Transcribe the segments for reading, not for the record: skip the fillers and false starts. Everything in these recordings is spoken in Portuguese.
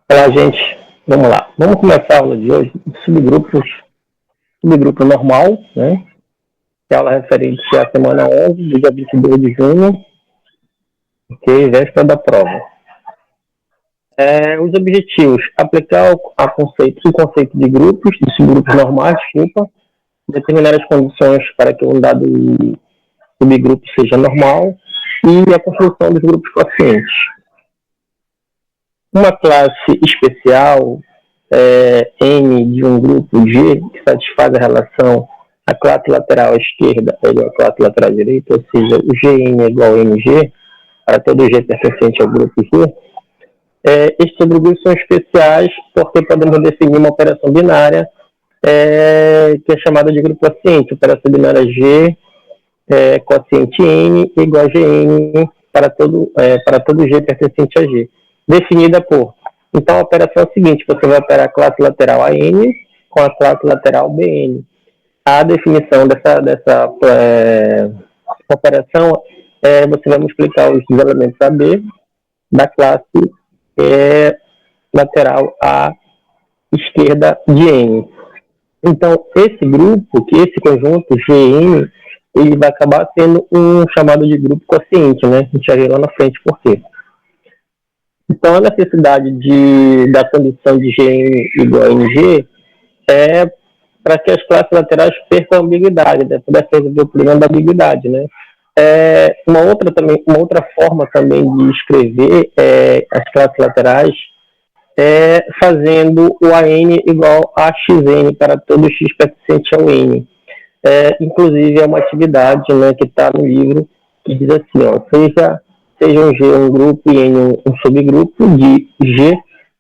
Olá, gente. Vamos lá. Vamos começar a aula de hoje. Subgrupos. Subgrupo normal, né? Que é a aula referente à semana 11, do dia 22 de junho, que véspera da prova. Os objetivos: aplicar o conceito de grupos, de subgrupos normais, determinar as condições para que um dado subgrupo seja normal e a construção dos grupos quocientes. Uma classe especial N de um grupo G que satisfaz a relação a classe lateral à esquerda é igual à classe lateral à direita, ou seja, o Gn é igual a Mg, para todo G pertencente ao grupo G. Estes subgrupos são especiais porque podemos definir uma operação binária que é chamada de grupo quociente. Operação binária G quociente N igual a Gn para todo G pertencente a G. Definida por... Então, a operação é a seguinte: você vai operar a classe lateral AN com a classe lateral BN. A definição dessa operação você vai multiplicar os elementos AB da classe lateral à esquerda de N. Então, esse conjunto GN, ele vai acabar sendo um chamado de grupo quociente, né? A gente vai ver lá na frente por quê. Então, a necessidade da condição de Gn igual a Mg é para que as classes laterais percam a ambiguidade, né? Para resolver o problema da ambiguidade, né? Uma outra forma também de escrever as classes laterais fazendo o AN igual a XN para todo X pertencente ao N. Inclusive, é uma atividade, né, que está no livro que diz assim, ó, seja um G um grupo e N um subgrupo de G,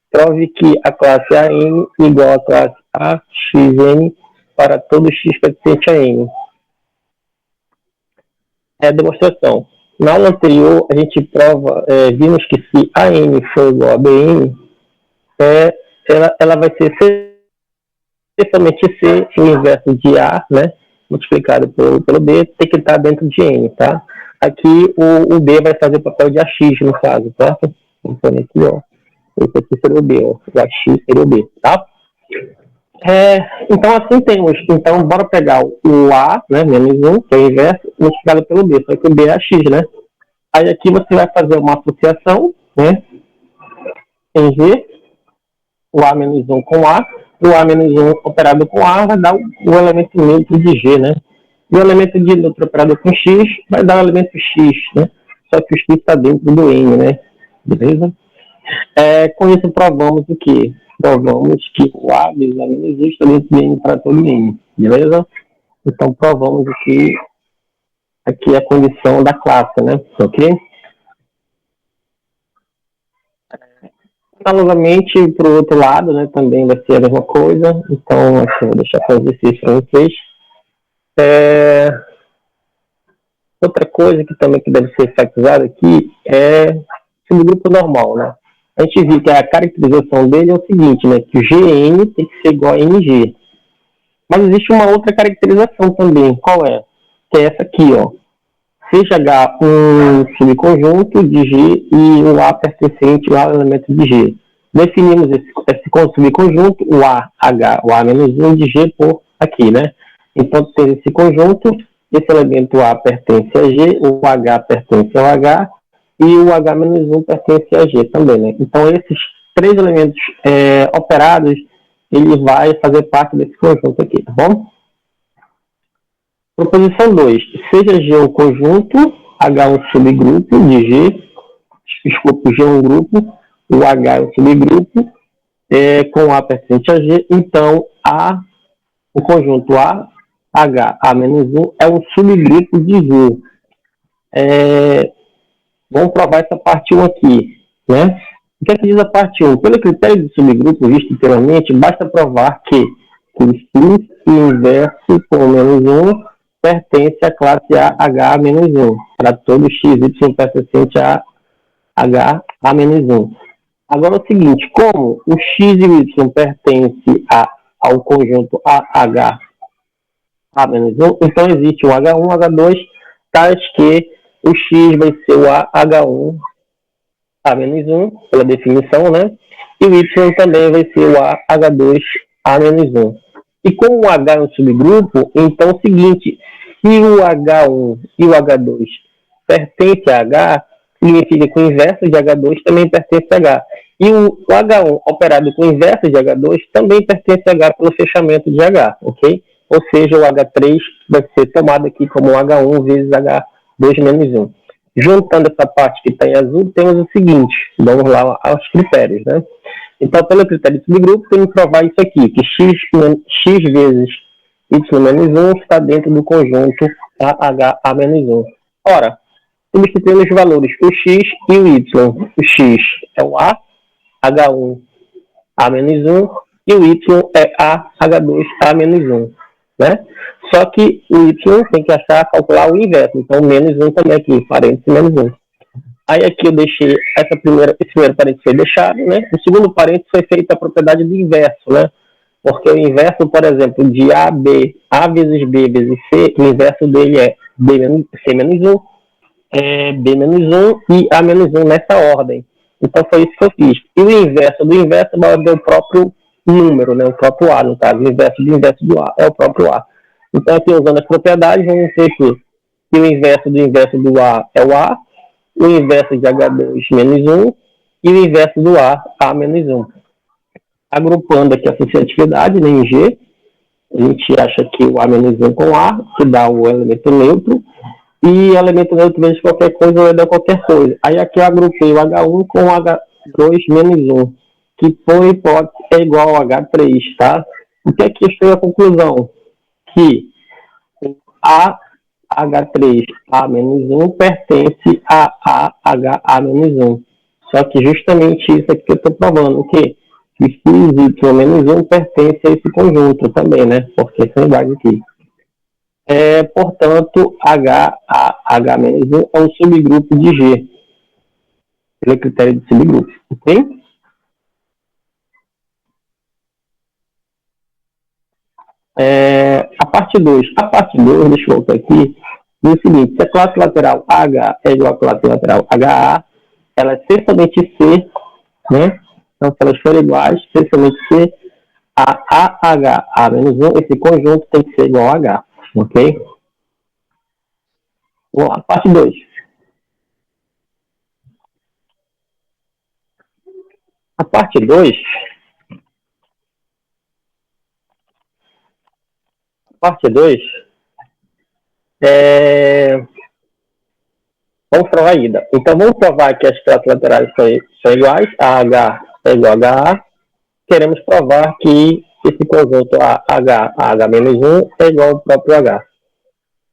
prove que a classe AN é igual à classe AXN para todo X pertencente a N. Demonstração. Na aula anterior, a gente vimos que se AN for igual a BN, ela vai ser especialmente C, o inverso de A, né, multiplicado pelo B, tem que estar dentro de N, tá? Aqui o B vai fazer o papel de AX, no caso, tá? Vamos pôr aqui, ó. Esse aqui seria o B, ó. O AX seria o B, tá? Então, assim temos. Então, bora pegar o A, né, menos 1, que é o inverso, multiplicado pelo B, só que o B é AX, né? Aí aqui você vai fazer uma associação, né? Em G, o A menos 1 com A, o A menos 1 operado com A vai dar o elemento neutro de G, né? E o elemento de neutro operado com X vai dar o elemento X, né? Só que o X está dentro do N, né? Beleza? Com isso, provamos o quê? Provamos que o A vezes A menos 1 está dentro do N para todo N. Beleza? Então, provamos aqui a condição da classe, né? Ok? Análogamente, para o outro lado, né, também vai ser a mesma coisa. Então, aqui eu vou deixar para o exercício para vocês. Outra coisa que deve ser enfatizada aqui é subgrupo normal, né? A gente viu que a caracterização dele é o seguinte, né? Que o Gn tem que ser igual a Mg. Mas existe uma outra caracterização também. Qual é? Que é essa aqui, ó. Seja H um subconjunto de G e o A pertencente ao elemento de G. Definimos esse subconjunto, o A menos 1 de G por aqui, né? Então, tem esse conjunto, esse elemento A pertence a G, o H pertence ao H e o H menos 1 pertence a G também, né? Então, esses três elementos operados, ele vai fazer parte desse conjunto aqui, tá bom? Proposição 2. Seja G um conjunto, H um subgrupo de G, desculpa, G um grupo, o H é um subgrupo, com A pertence a G, então o conjunto H menos 1 é um subgrupo de G. Vamos provar essa parte 1 aqui, né? O que é que diz a parte 1? Pelo critério de subgrupo visto anteriormente, basta provar que o X inverso com menos 1 pertence à classe H menos 1, para todo X, Y pertencente a H menos 1. Agora é o seguinte, como o X e o Y pertence ao conjunto H menos 1, então existe o H1, H2, tais que o X vai ser o H1 A menos 1, pela definição, né? e o Y também vai ser o AH2A-1. E como o H é um subgrupo, então é o seguinte, se o H1 e o H2 pertencem a H, significa que o inverso de H2 também pertence a H. E o H1 operado com o inverso de H2 também pertence a H pelo fechamento de H, ok? Ou seja, o H3 vai ser tomado aqui como H1 vezes H2 menos 1. Juntando essa parte que está em azul, temos o seguinte, vamos lá aos critérios, né? Então, pelo critério de subgrupo, temos que provar isso aqui, que x vezes y menos 1 está dentro do conjunto AHA menos 1. Ora, substituindo os valores, o x e o y. O x é o A, H1, A menos 1, e o y é A, H2, A menos 1. Né? Só que o y tem que achar, calcular o inverso. Então, menos 1 também aqui, parênteses menos 1. Aí aqui eu deixei esse primeiro parênteses foi deixado, né? O segundo parênteses foi feita a propriedade do inverso, né? Porque o inverso, por exemplo, de AB, A vezes B vezes C, o inverso dele é B menos, C menos 1, B menos 1 e A menos 1 nessa ordem. Então foi isso que eu fiz. E o inverso do inverso é o próprio número, né? O próprio A, no caso. O inverso do A é o próprio A. Então aqui usando as propriedades, vamos ter que o inverso do A é o A, o inverso de H2 menos 1 e o inverso do A menos 1. Agrupando aqui a associatividade, né, em G, a gente acha que o A menos 1 com A, que dá o elemento neutro, e o elemento neutro vezes qualquer coisa vai dar qualquer coisa. Aí aqui eu agrupei o H1 com o H2 menos 1, que por hipótese é igual ao H3, tá? O que é que foi a conclusão? Que o AH3A-1 pertence a AHA-1. Só que justamente isso aqui que eu estou provando, que o XY-1 pertence a esse conjunto também, né? Porque são iguais aqui. Portanto, H-1 é um subgrupo de G, pelo critério de subgrupo, ok? A parte 2, deixa eu voltar aqui, diz o seguinte, se a classe lateral H é igual à classe lateral HA, ela é C somente C, né? Então, se elas forem iguais, C somente C, a AHA menos 1, esse conjunto tem que ser igual a H, ok? Vamos lá, parte 2. A parte 2, vamos provar ainda. Então, vamos provar que as classes laterais são iguais, a H é igual a HA. Queremos provar que esse conjunto H menos 1 é igual ao próprio H.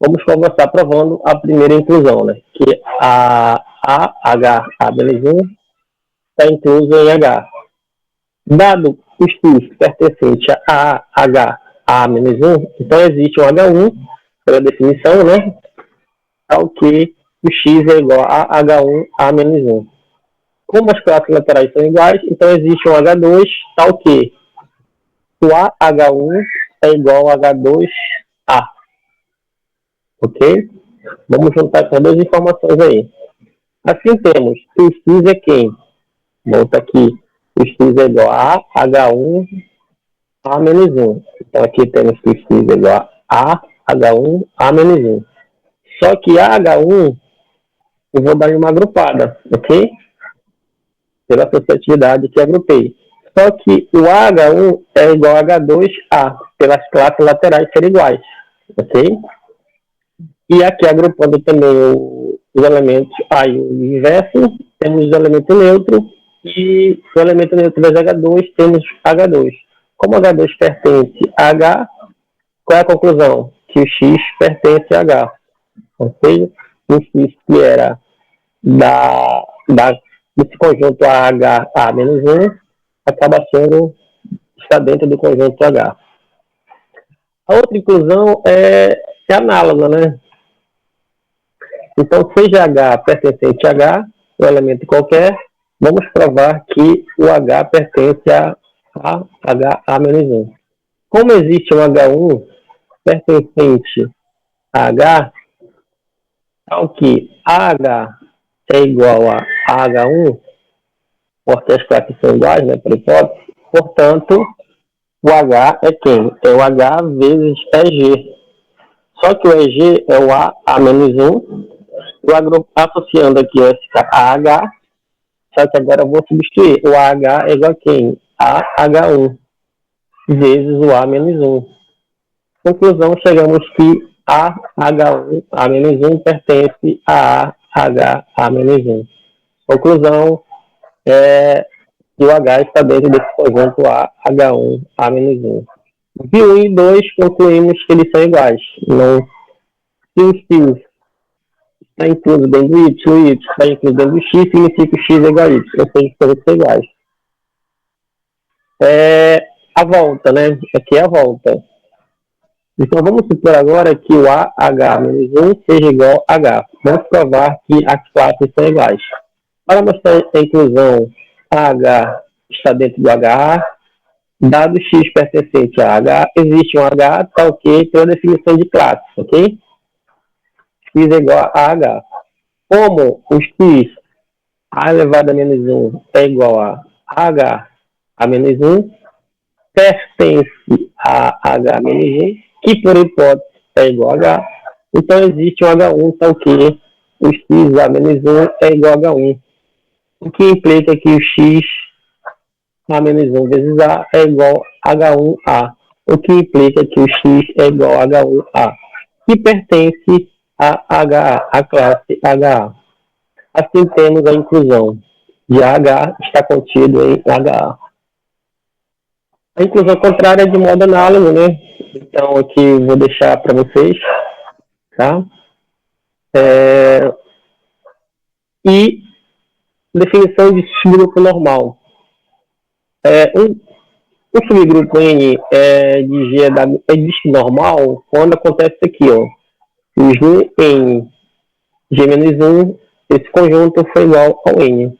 Vamos começar provando a primeira inclusão, né? Que a H menos 1 está incluso em H. Dado o x pertencente a H menos 1, então existe um H1, pela definição, né? Tal que o x é igual a H1 A menos 1. Como as classes laterais são iguais, então existe um H2, tal que o AH1 é igual a H2A. Ok? Vamos juntar essas duas informações aí. Assim temos que o x é quem? Volta aqui. O x é igual a H1 A menos 1. Então aqui temos que o x é igual a H1 A menos 1. Só que a H1 eu vou dar uma agrupada, ok? Pela associatividade que agrupei. Só que o AH1 é igual a H2A, pelas classes laterais serem iguais, ok? E aqui agrupando também os elementos A e o inverso, temos o elemento neutro, e o elemento neutro vezes H2, temos H2. Como H2 pertence a H, qual é a conclusão? Que o X pertence a H, ok? O X que era desse conjunto AHA menos 1, acaba está dentro do conjunto H. A outra inclusão é análoga, né? Então, seja H pertencente a H, um elemento qualquer, vamos provar que o H pertence a HA menos 1. Como existe um H1 pertencente a H, tal que AH é igual a H1, porque as classes são iguais, né, por hipótese. Portanto, o H é quem? É o H vezes EG. Só que o EG é o A menos 1. O associando aqui vai ficar AH. Só que agora eu vou substituir. O AH é igual a quem? AH1 vezes o A menos 1. Conclusão, chegamos que AH1, A menos 1 pertence a AH, A menos 1. Conclusão, que o H está dentro desse conjunto AH1, A menos 1. De 1 e 2, concluímos que eles são iguais. Não, se o X está incluso dentro do Y, o Y está incluso dentro do X, significa que o X é igual a Y, ou seja, todos são iguais. A volta, né? Aqui é a volta. Então, vamos supor agora que o AH menos 1 seja igual a H. Vamos provar que as classes são iguais. Para mostrar a inclusão, AH está dentro do HA, dado X pertencente a H, existe um H, tá ok, pela definição de classe, ok? X é igual a H. Como o X, A elevado a menos 1, é igual a H a menos 1, pertence a H menos 1, que por hipótese é igual a H, então existe um H1, tá ok? O X A menos 1 é igual a H1. O que implica que o X A menos 1 vezes A é igual a H1A. O que implica que o X é igual a H1A, que pertence a HA, a classe HA. Assim temos a inclusão de AH está contido em HA. A inclusão contrária é de modo análogo, né? Então aqui vou deixar para vocês, tá? E definição de subgrupo normal. Um subgrupo N de G é disco normal quando acontece isso aqui, ó. O G em G menos 1, esse conjunto foi igual ao N.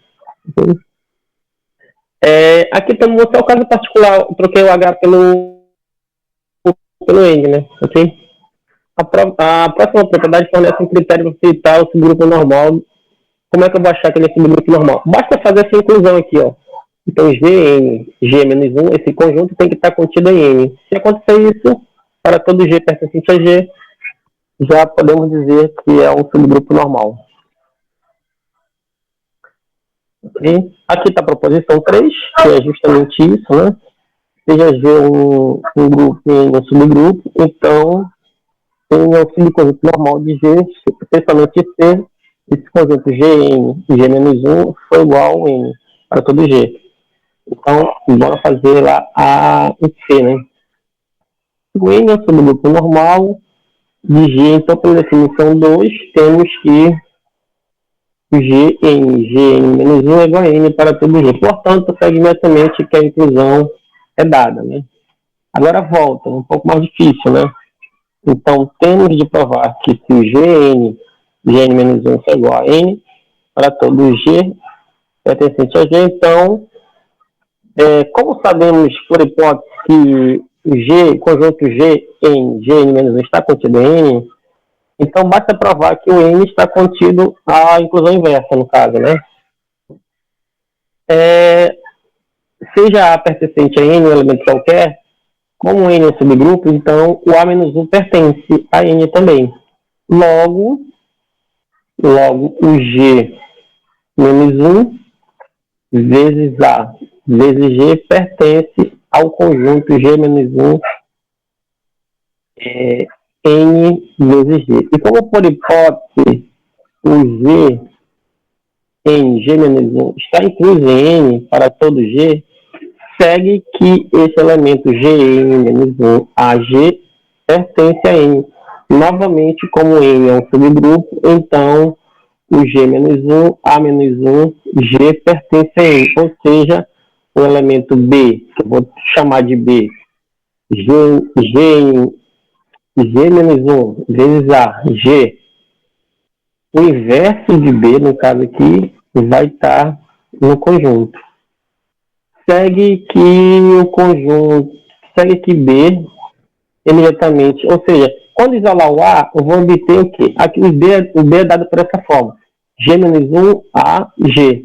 Aqui estamos mostrando o caso particular, eu troquei o H pelo N, né? Ok? A próxima propriedade fornece um critério para citar o subgrupo normal. Como é que eu vou achar que ele é subgrupo normal? Basta fazer essa inclusão aqui, ó. Então, Gn, G menos 1, esse conjunto tem que estar contido em N. Se acontecer isso, para todo G pertencente a G, já podemos dizer que é um subgrupo normal. Okay? Aqui está a proposição 3, que é justamente isso, né? Seja G um grupo em um subgrupo, então tem um subconjunto normal de G, especialmente C, esse conjunto Gn e G menos 1 foi igual a N para todo G. Então, bora fazer lá o C, né? O N é um subgrupo normal de G, então, pela definição 2, temos que Gn menos 1 é igual a N para todo G. Portanto, segue imediatamente que a inclusão é dada, né? Agora volta, um pouco mais difícil, né? Então, temos de provar que se o Gn menos 1 é igual a N para todo G pertencente a G, então, como sabemos, por hipótese, que o conjunto G em Gn menos 1 está contido em N, então basta provar que o N está contido a inclusão inversa, no caso, né? Seja A pertencente a N, um elemento qualquer, como N é um subgrupo, então o A menos 1 pertence a N também. Logo o G menos 1 vezes A vezes G pertence ao conjunto G menos 1 N vezes G. E como por hipótese o G em G menos 1 está incluso em N para todo G, segue que esse elemento Gn menos 1 AG pertence a N. Novamente, como N é um subgrupo, então o G menos 1, A menos 1, G pertence a N. Ou seja, o elemento B, que eu vou chamar de B, G menos 1 vezes A, G, o inverso de B, no caso aqui, vai estar no conjunto. Segue que B imediatamente, ou seja, quando isolar o A, eu vou obter o quê? Aqui o B é dado por essa forma. G menos 1, A, G.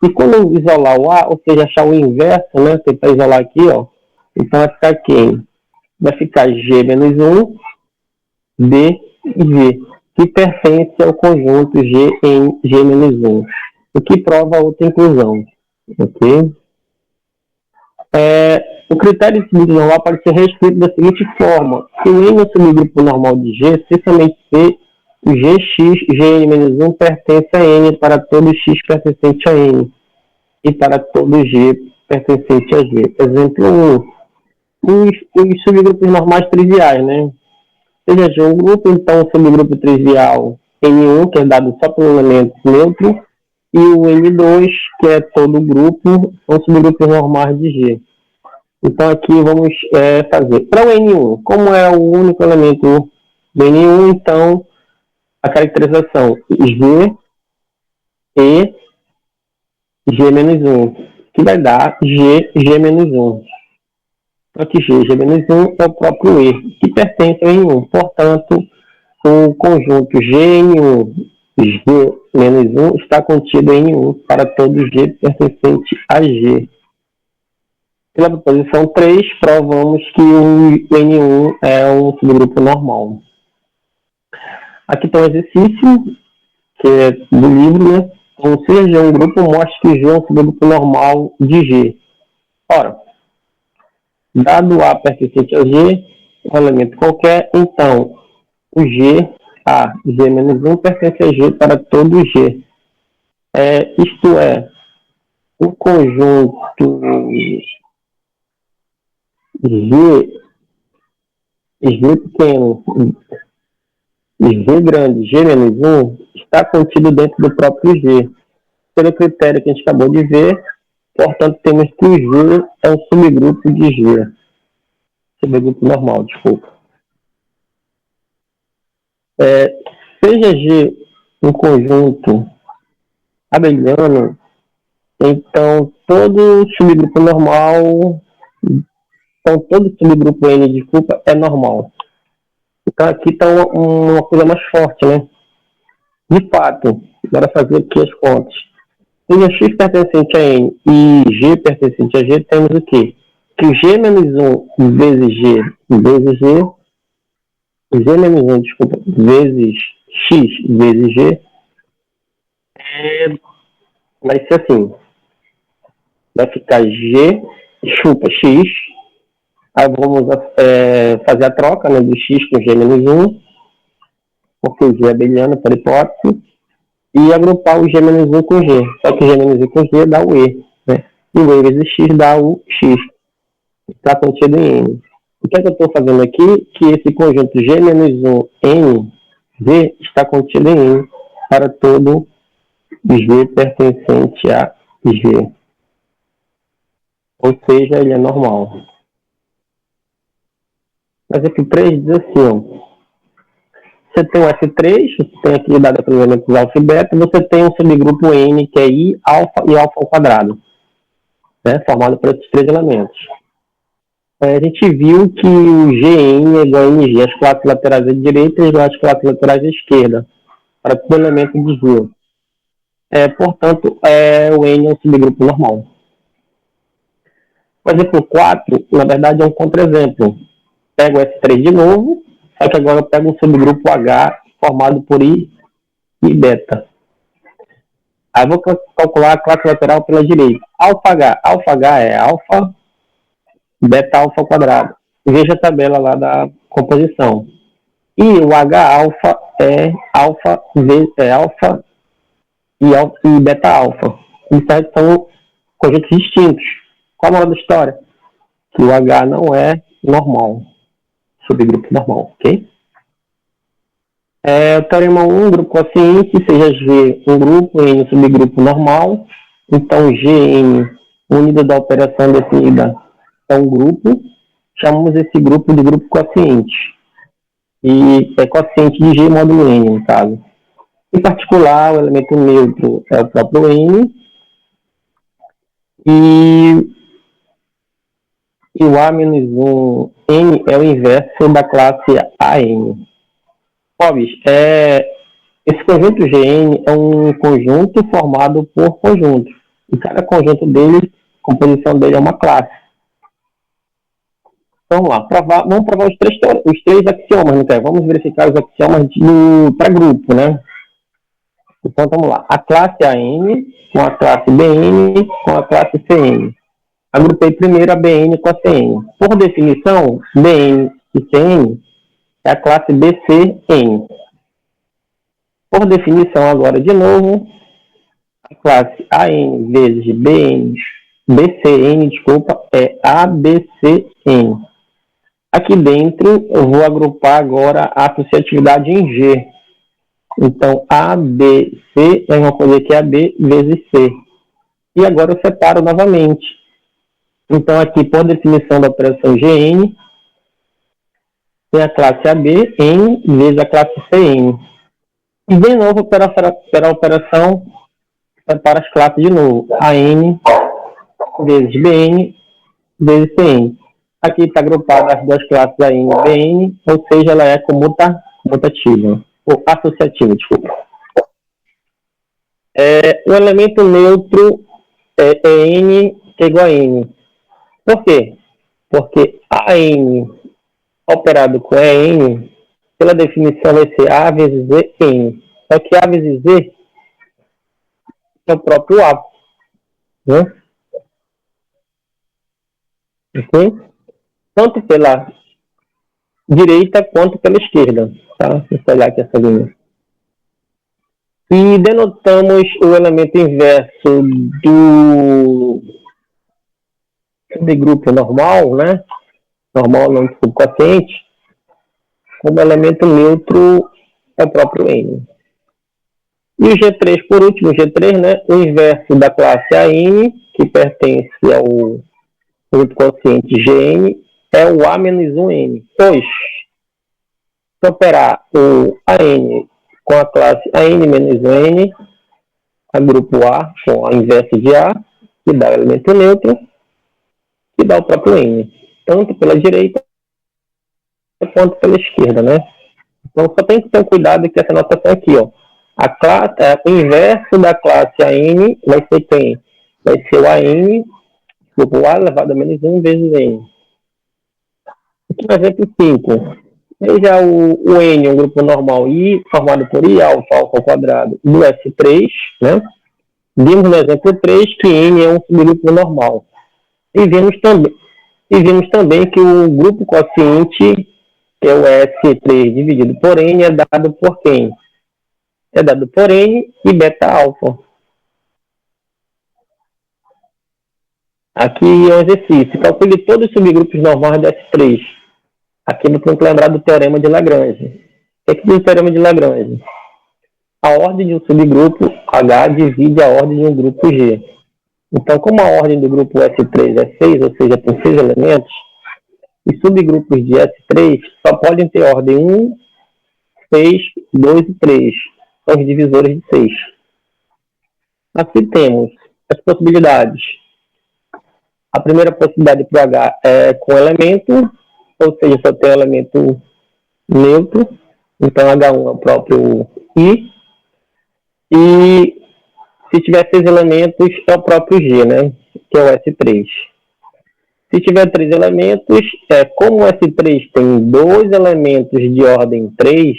E quando eu isolar o A, ou seja, achar o inverso, né? Tentar isolar aqui, ó. Então vai ficar quem? Vai ficar G menos 1, D e G, que pertence ao conjunto G em G menos 1, o que prova a outra inclusão. Ok? O critério de subgrupo normal pode ser reescrito da seguinte forma: se o N é o subgrupo normal de G, se somente se o Gx, Gn-1 pertence a N para todo X pertencente a N e para todo G pertencente a G. Exemplo 1. Os subgrupos normais triviais, né? Seja G um grupo, então o subgrupo trivial N1, que é dado só pelo elemento neutro, e o N2, que é todo o grupo, são subgrupos normais de G. Então aqui vamos fazer. Para o N1, como é o único elemento do N1, então a caracterização G e G-1, que vai dar G-1. Aqui G-1 é o próprio E, que pertence ao N1. Portanto, o conjunto Gn1, G-1 está contido em N1 para todo G pertencente a G. Pela proposição 3, provamos que o N1 é um subgrupo normal. Aqui está um exercício, que é do livro, né? Então, se G é um grupo, mostre que G é um subgrupo normal de G. Ora, dado A pertencente a G, um elemento qualquer, então o G, A, G-1 pertence a G para todo G. Isto é, o conjunto G pequeno, G grande, G-1 está contido dentro do próprio G. Pelo critério que a gente acabou de ver, portanto, temos que o G é um subgrupo de G. Subgrupo normal, desculpa. Seja G um conjunto abeliano, então todo subgrupo normal, então todo subgrupo N, desculpa, é normal. Então aqui está uma coisa mais forte, né? De fato, bora fazer aqui as contas. Seja X pertencente a N e G pertencente a G, temos o quê? Que G menos 1 vezes G vezes G, G menos 1, desculpa, vezes X vezes G, vai ser assim. Vai ficar G, X, aí vamos fazer a troca, né, do X com G menos 1, porque o G é abeliano, por hipótese, e agrupar o G menos 1 com G. Só que G menos 1 com G dá o E, né? E o E vezes X dá o X. Está contido em N. O que é que eu estou fazendo aqui? Que esse conjunto G menos 1 N, V, está contido em N para todo G pertencente a G. Ou seja, ele é normal. Mas aqui 3 diz assim, ó. Você tem o F3, você tem aqui dado pelos elementos alfa e beta, você tem um subgrupo N, que é I, alfa e alfa ao quadrado, né, formado por esses 3 elementos. A gente viu que o Gn é igual a Ng, as classes laterais à direita é igual às classes laterais à esquerda, para todo elemento de G. Portanto, o N é um subgrupo normal. O exemplo 4, na verdade, é um contra-exemplo. Pego o F3 de novo, só que agora eu pego um subgrupo H formado por I e beta. Aí vou calcular a classe lateral pela direita. Alfa H é alfa, beta alfa ao quadrado. Veja a tabela lá da composição. E o H alfa é alfa e beta alfa. Isso são conjuntos distintos. Qual a moral da história? Que o H não é normal. Subgrupo normal, ok? O teorema 1, grupo quociente, seja G um grupo, N um subgrupo normal. Então, Gn, unido da operação definida, é um grupo. Chamamos esse grupo de grupo quociente. E é quociente de G módulo N, no caso. Em particular, o elemento neutro é o próprio N. E o A-1 N é o inverso da classe AN. Óbvio, esse conjunto Gn é um conjunto formado por conjuntos. E cada conjunto dele, a composição dele é uma classe. Vamos lá, vamos provar os três axiomas, então. Vamos verificar os axiomas para grupo, né? Então, vamos lá. A classe AN com a classe BN com a classe CN. Agrupei primeiro a BN com a CN. Por definição, BN e CN é a classe BCN. Por definição, agora, de novo, a classe AN vezes BCN, é ABCN. Aqui dentro, eu vou agrupar agora a associatividade em G. Então, ABC é uma coisa que é AB vezes C. E agora eu separo novamente. Então, aqui, por definição da operação GN, tem a classe AB, N vezes a classe CN. E, de novo, para a operação, separa as classes de novo. AN vezes BN vezes CN. Aqui está agrupada as duas classes AN e BN, ou seja, ela é comutativa, ou associativa, desculpa. O elemento neutro é N que é igual a N. Por quê? Porque AN operado com EN, pela definição vai ser A vezes Z, N. Só que A vezes Z é o próprio A. Né? Ok? Tanto pela direita quanto pela esquerda. Tá? Deixa eu olhar aqui essa linha. E denotamos o elemento inverso do subgrupo normal, né? Normal não de subquociente, como elemento neutro é o próprio N. E o G3, por último, o G3, né? O inverso da classe AN, que pertence ao subquociente GN, é o A-1N. Pois, se operar o AN com a classe AN-1N, agrupo A com a inversa de A, que dá o elemento neutro, que dá o próprio N, tanto pela direita quanto pela esquerda, né? Então, só tem que ter cuidado que essa notação aqui, ó. O inverso da classe AN vai ser quem? Vai ser o AN, o A elevado a menos 1 vezes N. Aqui no exemplo 5. Veja o N, um grupo normal I, formado por I, alfa ao quadrado, do S3, né? Vimos no exemplo 3 que N é um subgrupo normal. E vimos também que o grupo quociente, que é o S3 dividido por N, é dado por quem? É dado por N e beta-alfa. Aqui é um exercício. Calcule todos os subgrupos normais do S3. Aqui nós temos que lembrar do teorema de Lagrange. O que diz o teorema de Lagrange? A ordem de um subgrupo H divide a ordem de um grupo G. Então, como a ordem do grupo S3 é 6, ou seja, tem 6 elementos, os subgrupos de S3 só podem ter ordem 1, 6, 2 e 3. São os divisores de 6. Aqui temos as possibilidades. A primeira possibilidade para o H é com elemento, ou seja, só tem elemento neutro. Então, H1 é o próprio I. E se tiver 6 elementos, é o próprio G, né? Que é o S3. Se tiver 3 elementos, como o S3 tem 2 elementos de ordem 3,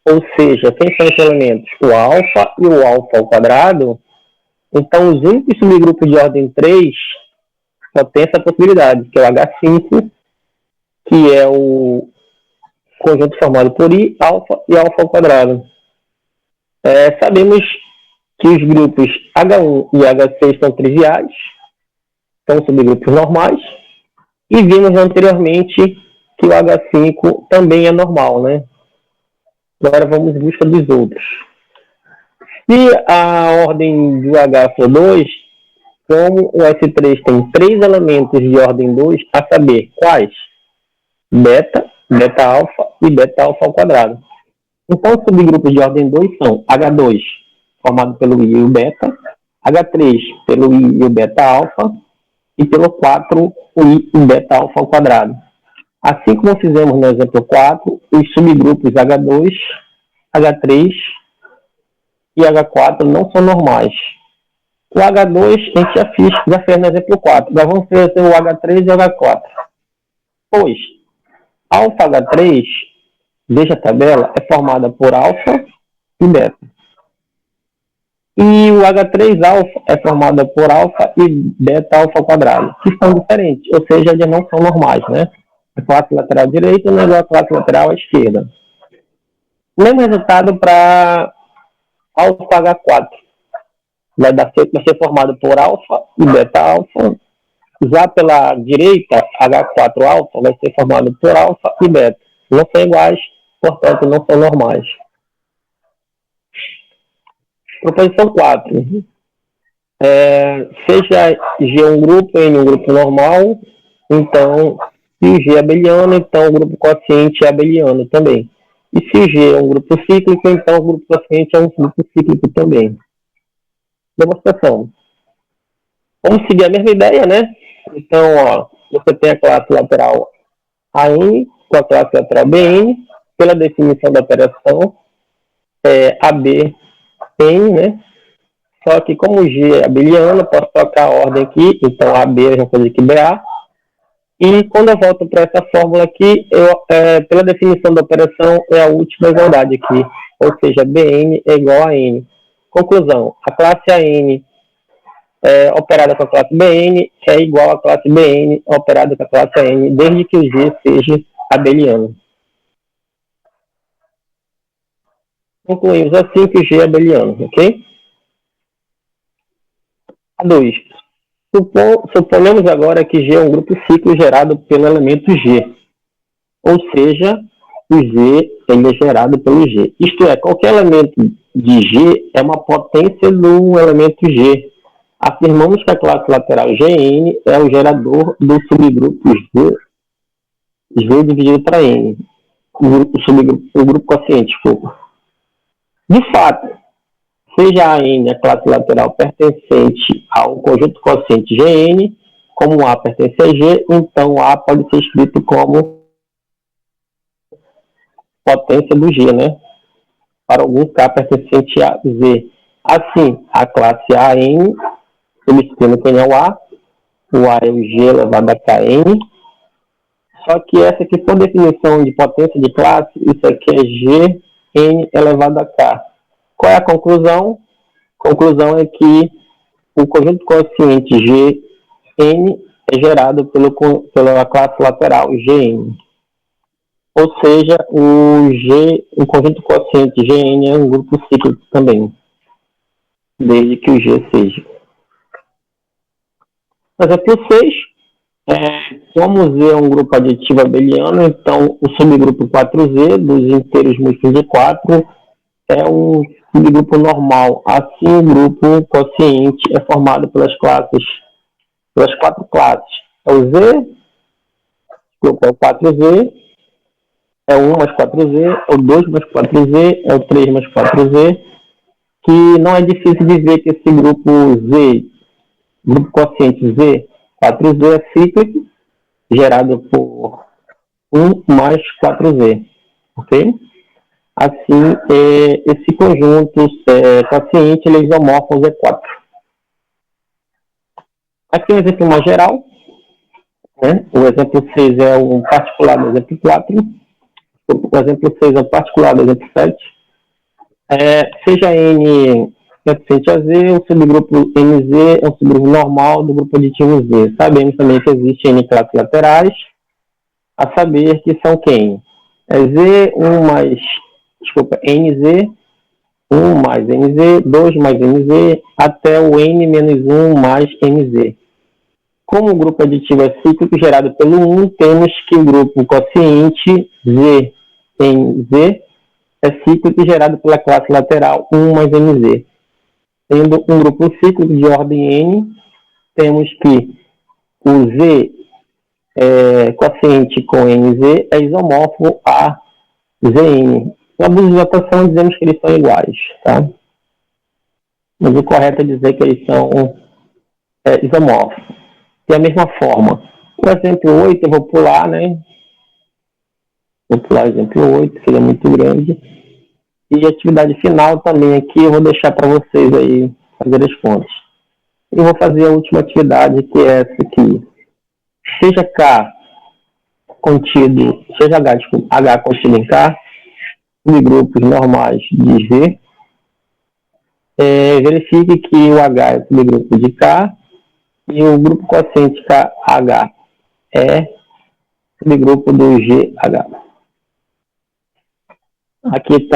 ou seja, quem são esses elementos? O alfa e o alfa ao quadrado. Então, os únicos subgrupos de ordem 3 só tem essa possibilidade, que é o H5, que é o conjunto formado por I, alfa e alfa ao quadrado. Sabemos que os grupos H1 e H6 são triviais, são subgrupos normais, e vimos anteriormente que o H5 também é normal, né? Agora vamos em busca dos outros. Se a ordem do H for 2, como o S3 tem 3 elementos de ordem 2, a saber, quais? Beta, beta-alfa e beta-alfa ao quadrado. Então, os subgrupos de ordem 2 são H2, formado pelo I e o beta, H3 pelo I e o beta-alfa, e pelo 4, o I e o beta-alfa ao quadrado. Assim como fizemos no exemplo 4, os subgrupos H2, H3 e H4 não são normais. O H2 a gente já fez no exemplo 4. Agora vamos fazer o H3 e o H4. Pois, alfa H3, veja a tabela, é formada por alfa e beta. E o H3 alfa é formada por alfa e beta alfa ao quadrado, que são diferentes, ou seja, eles não são normais, né? A classe lateral direita não é igual a classe lateral esquerda. O mesmo resultado para alfa H4. Vai ser formado por alfa e beta alfa. Já pela direita, H4 alfa vai ser formado por alfa e beta. Não são iguais, portanto, não são normais. Proposição 4. Seja G um grupo, N um grupo normal, então, se G é abeliano, então o grupo quociente é abeliano também. E se G é um grupo cíclico, então o grupo quociente é um grupo cíclico também. Demonstração. Vamos seguir a mesma ideia, né? Então, ó, você tem a classe lateral AN com a classe lateral BN, pela definição da operação, ABN, né? Só que como G é abeliano, eu posso trocar a ordem aqui, então AB eu vou fazer aqui BA. E quando eu volto para essa fórmula aqui, pela definição da operação, é a última igualdade aqui, ou seja, BN é igual a N. Conclusão, a classe AN operada com a classe BN é igual à classe BN operada com a classe AN, desde que o G seja abeliano. Concluímos assim que o G é abeliano, ok? A 2. Suponhamos agora que G é um grupo ciclo gerado pelo elemento G, ou seja, o G ele é gerado pelo G. Isto é, qualquer elemento de G é uma potência do elemento G. Afirmamos que a classe lateral Gn é o gerador do subgrupo G dividido para N, o grupo quociente. De fato, seja a N a classe lateral pertencente ao conjunto quociente Gn, como A pertence a G, então A pode ser escrito como potência do G, né? Para algum K pertencente a Z. Assim, a classe AN, substituindo quem é o A é o G elevado a Kn, só que essa aqui, por definição de potência de classe, isso aqui é Gn elevado a K. Qual é a conclusão? A conclusão é que o conjunto quociente Gn é gerado pela classe lateral Gn. Ou seja, o conjunto quociente Gn é um grupo cíclico também, desde que o G seja. Exemplo 6. Como Z é um grupo aditivo abeliano, então o subgrupo 4Z dos inteiros múltiplos de 4 é um subgrupo normal. Assim, o grupo quociente é formado pelas quatro classes. É o Z, é o 4Z, é o 1 mais 4Z, é o 2 mais 4Z, é o 3 mais 4Z, que não é difícil dizer que esse grupo Z, grupo quociente Z, 4Z é cíclico, gerado por 1 mais 4Z, ok? Assim, esse conjunto quociente ele é isomorfo ao Z4. Aqui um exemplo mais geral, né? O exemplo 6 é um particular do exemplo 4, o exemplo 6 é um particular do exemplo 7. Seja N pertencente a Z, o subgrupo NZ é um subgrupo normal do grupo aditivo Z. Sabemos também que existe N classes laterais, a saber que são quem? NZ, 1 mais NZ, 2 mais NZ, até o N menos 1 mais NZ. Como o grupo aditivo é cíclico gerado pelo 1, temos que o grupo quociente Z em Z é cíclico gerado pela classe lateral 1 mais NZ. Tendo um grupo cíclico de ordem N, temos que o Z quociente com NZ é isomorfo a Zn. Na busulação dizemos que eles são iguais, tá? Mas o correto é dizer que eles são isomorfos. Da mesma forma, o exemplo 8 eu vou pular, né? Vou pular o exemplo 8, que ele é muito grande. E a atividade final também aqui eu vou deixar para vocês aí fazer as contas. E vou fazer a última atividade, que é essa aqui. Seja K contido, seja H contido em K, subgrupos normais de V, verifique que o H é o subgrupo de K e o grupo quociente KH é subgrupo do GH. Aqui está